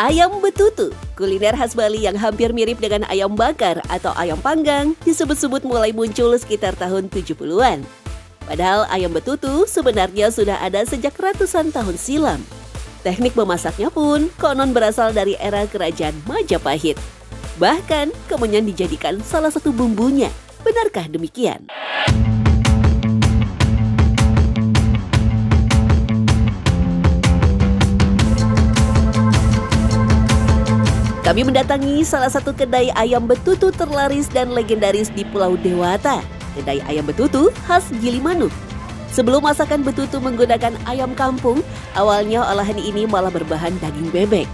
Ayam betutu, kuliner khas Bali yang hampir mirip dengan ayam bakar atau ayam panggang, disebut-sebut mulai muncul sekitar tahun 70-an. Padahal ayam betutu sebenarnya sudah ada sejak ratusan tahun silam. Teknik memasaknya pun konon berasal dari era kerajaan Majapahit. Bahkan kemenyan dijadikan salah satu bumbunya. Benarkah demikian? Kami mendatangi salah satu kedai ayam betutu terlaris dan legendaris di Pulau Dewata. Kedai ayam betutu khas Gilimanuk. Sebelum masakan betutu menggunakan ayam kampung, awalnya olahan ini malah berbahan daging bebek.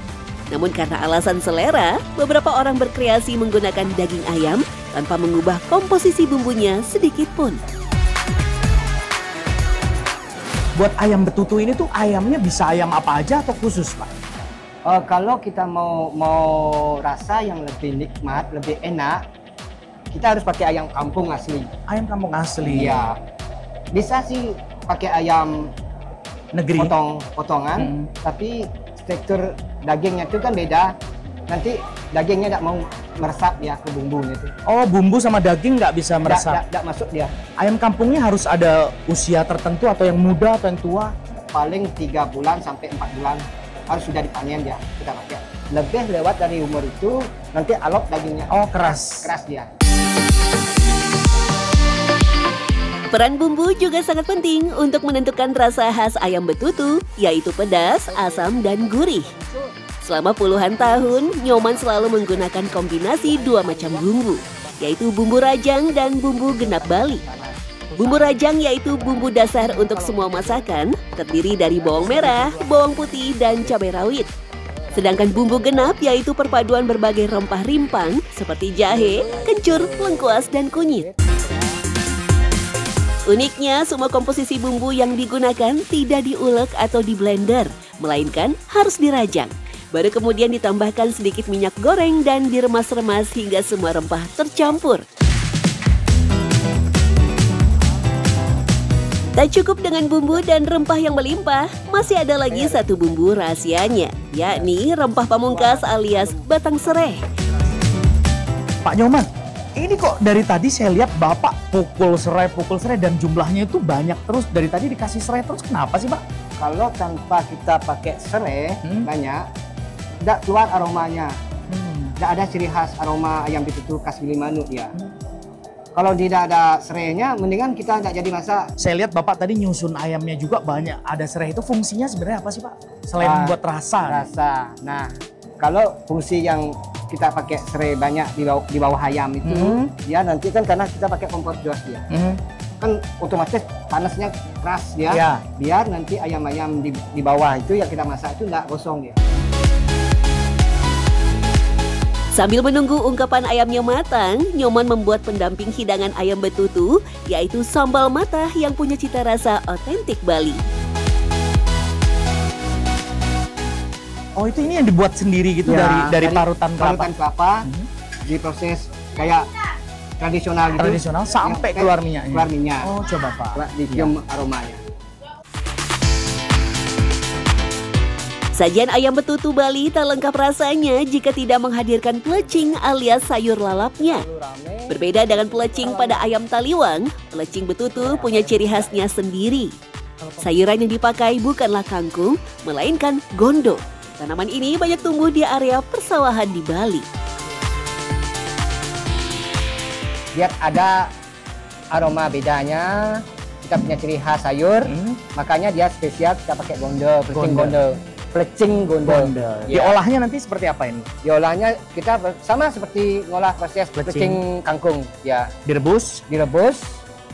Namun karena alasan selera, beberapa orang berkreasi menggunakan daging ayam tanpa mengubah komposisi bumbunya sedikit pun. Buat ayam betutu ini tuh ayamnya bisa ayam apa aja atau khusus, Pak? Kalau kita mau rasa yang lebih nikmat, lebih enak, kita harus pakai ayam kampung asli. Ayam kampung asli. Iya. Bisa sih pakai ayam negeri, potongan, tapi tekstur dagingnya itu kan beda. Nanti dagingnya tidak mau meresap ya ke bumbunya itu. Oh, bumbu sama daging nggak bisa meresap? Tidak masuk dia. Ayam kampungnya harus ada usia tertentu atau yang muda atau yang tua? Paling 3 bulan sampai 4 bulan. Harus sudah dipanen dia, kita pakai. Lebih lewat dari umur itu, nanti alot dagingnya. Oh, keras. Keras dia. Peran bumbu juga sangat penting untuk menentukan rasa khas ayam betutu, yaitu pedas, asam, dan gurih. Selama puluhan tahun, Nyoman selalu menggunakan kombinasi 2 macam bumbu, yaitu bumbu rajang dan bumbu genap Bali. Bumbu rajang yaitu bumbu dasar untuk semua masakan, terdiri dari bawang merah, bawang putih, dan cabai rawit. Sedangkan bumbu genap yaitu perpaduan berbagai rempah rimpang seperti jahe, kencur, lengkuas, dan kunyit. Uniknya, semua komposisi bumbu yang digunakan tidak diulek atau di blender, melainkan harus dirajang. Baru kemudian ditambahkan sedikit minyak goreng dan diremas-remas hingga semua rempah tercampur. Tak cukup dengan bumbu dan rempah yang melimpah, masih ada lagi satu bumbu rahasianya, yakni rempah pamungkas alias batang serai. Pak Nyoman, ini kok dari tadi saya lihat Bapak pukul serai dan jumlahnya itu banyak terus. Dari tadi dikasih serai terus, kenapa sih Pak? Kalau tanpa kita pakai serai banyak, tidak keluar aromanya. Tidak ada ciri khas aroma ayam betutu khas Gilimanuk ya. Kalau tidak ada serainya, mendingan kita tidak jadi masak. Saya lihat Bapak tadi nyusun ayamnya juga banyak. Ada serai itu fungsinya sebenarnya apa sih Pak? Selain membuat rasa. Rasa. Nah, kalau fungsi yang kita pakai serai banyak di bawah ayam itu, ya nanti kan karena kita pakai kompor gas dia. Kan otomatis panasnya keras dia. Ya. Biar nanti ayam-ayam di bawah itu yang kita masak itu nggak gosong dia. Sambil menunggu ungkapan ayamnya matang, Nyoman membuat pendamping hidangan ayam betutu, yaitu sambal matah yang punya cita rasa otentik Bali. Oh, itu ini yang dibuat sendiri gitu ya, dari parutan kelapa? Parutan kelapa, diproses kayak tradisional gitu. Tradisional sampai keluar minyaknya? Keluar minyak. Oh, coba Pak. Dicium aromanya. Sajian ayam betutu Bali tak lengkap rasanya jika tidak menghadirkan pelecing alias sayur lalapnya. Berbeda dengan pelecing pada ayam taliwang, pelecing betutu punya ciri khasnya sendiri. Sayuran yang dipakai bukanlah kangkung, melainkan gondo. Tanaman ini banyak tumbuh di area persawahan di Bali. Biar ada aroma bedanya, kita punya ciri khas sayur, makanya dia spesial kita pakai gondo, pelecing gondo. Pelecing gondol. Ya. Diolahnya nanti seperti apa ini? Diolahnya kita sama seperti ngolah proses pelecing kangkung. Ya. Direbus.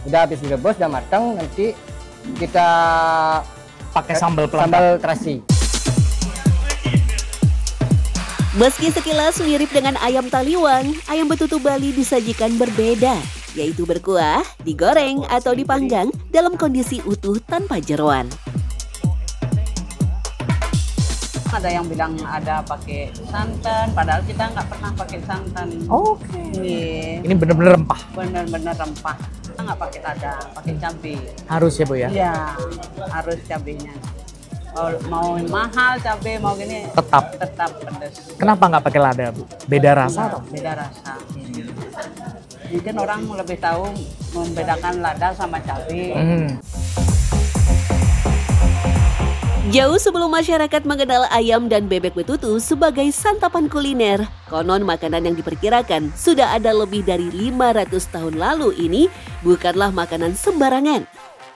Udah habis direbus, udah matang, nanti kita pakai sambal terasi. Meski sekilas mirip dengan ayam taliwang, ayam betutu Bali disajikan berbeda, yaitu berkuah, digoreng atau dipanggang dalam kondisi utuh tanpa jeroan. Ada yang bilang ada pakai santan, padahal kita nggak pernah pakai santan. Oke. Ini benar-benar rempah. Benar-benar rempah. Kita nggak pakai lada, pakai cabai. Harus ya Bu ya? Iya, harus cabainya. Mau mahal cabai, mau gini Tetap. pedas. Kenapa nggak pakai lada, Bu? Beda rasa atau? Beda rasa. Mungkin orang lebih tahu membedakan lada sama cabai. Jauh sebelum masyarakat mengenal ayam dan bebek betutu sebagai santapan kuliner, konon makanan yang diperkirakan sudah ada lebih dari 500 tahun lalu ini bukanlah makanan sembarangan,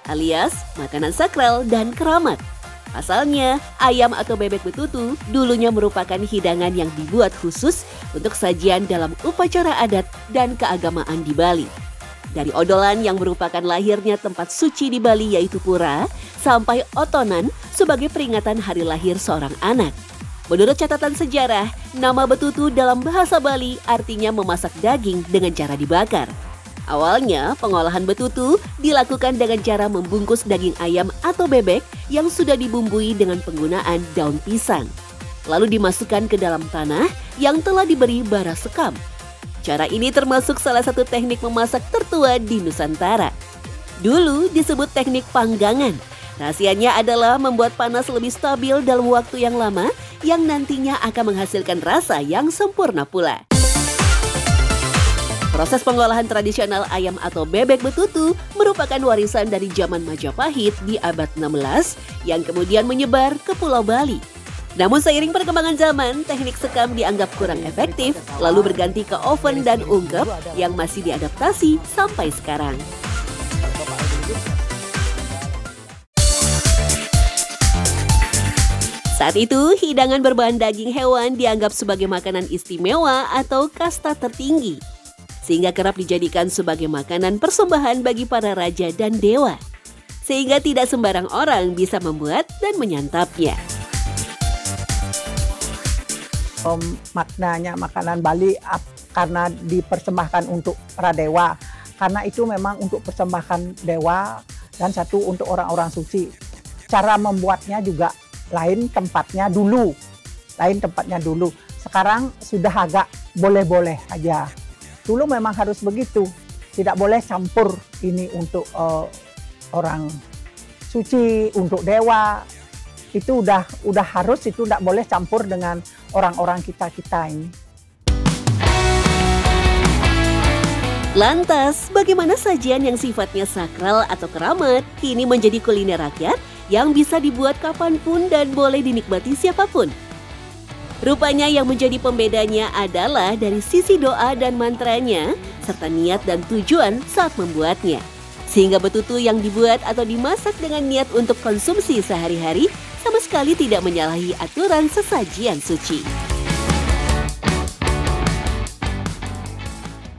alias makanan sakral dan keramat. Pasalnya, ayam atau bebek betutu dulunya merupakan hidangan yang dibuat khusus untuk sajian dalam upacara adat dan keagamaan di Bali. Dari odolan yang merupakan lahirnya tempat suci di Bali yaitu pura, sampai otonan sebagai peringatan hari lahir seorang anak. Menurut catatan sejarah, nama betutu dalam bahasa Bali artinya memasak daging dengan cara dibakar. Awalnya, pengolahan betutu dilakukan dengan cara membungkus daging ayam atau bebek yang sudah dibumbui dengan penggunaan daun pisang. Lalu dimasukkan ke dalam tanah yang telah diberi bara sekam. Cara ini termasuk salah satu teknik memasak tertua di Nusantara. Dulu disebut teknik panggangan. Rahasianya adalah membuat panas lebih stabil dalam waktu yang lama yang nantinya akan menghasilkan rasa yang sempurna pula. Proses pengolahan tradisional ayam atau bebek betutu merupakan warisan dari zaman Majapahit di abad 16 yang kemudian menyebar ke Pulau Bali. Namun seiring perkembangan zaman, teknik sekam dianggap kurang efektif, lalu berganti ke oven dan ungkep yang masih diadaptasi sampai sekarang. Saat itu, hidangan berbahan daging hewan dianggap sebagai makanan istimewa atau kasta tertinggi, sehingga kerap dijadikan sebagai makanan persembahan bagi para raja dan dewa, sehingga tidak sembarang orang bisa membuat dan menyantapnya. Maknanya makanan Bali karena dipersembahkan untuk para dewa, karena itu memang untuk persembahkan dewa dan satu untuk orang-orang suci. Cara membuatnya juga lain tempatnya dulu, sekarang sudah agak boleh-boleh aja. Dulu memang harus begitu, tidak boleh campur ini untuk orang suci, untuk dewa. Itu udah harus, itu tidak boleh campur dengan orang-orang kita ini. Lantas, bagaimana sajian yang sifatnya sakral atau keramat kini menjadi kuliner rakyat yang bisa dibuat kapanpun dan boleh dinikmati siapapun? Rupanya yang menjadi pembedanya adalah dari sisi doa dan mantranya, serta niat dan tujuan saat membuatnya. Sehingga betutu yang dibuat atau dimasak dengan niat untuk konsumsi sehari-hari sama sekali tidak menyalahi aturan sesajian suci.